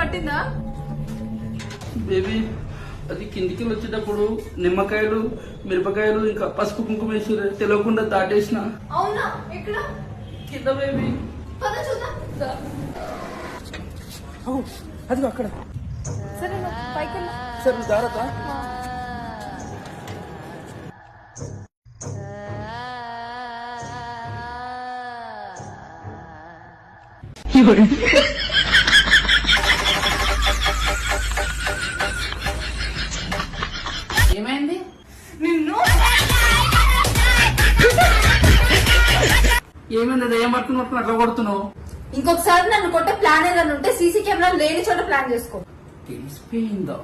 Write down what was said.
పట్టిందా? బేబీ అది కిందికి వచ్చేటప్పుడు నిమ్మకాయలు మిరపకాయలు ఇంకా పసుపు కుంకుమ వేసి తెలియకుండా దాటేసిన. అవునా? ఎక్కడ? కింద బేబీ. పద చూద్దాం. అది అక్కడ. సరే పైకి సరే జాగ్రత్త. ఏమైంది? నిన్ను ఏమైంది? ఏం పట్టుకున్నట్టు అట్లా కొడుతున్నావు? ఇంకొకసారి నన్ను కొట్టే ప్లాన్ ఏదైనా ఉంటే సీసీ కెమెరా లేని చోట ప్లాన్ చేసుకో. తెలిసిపోయిందా?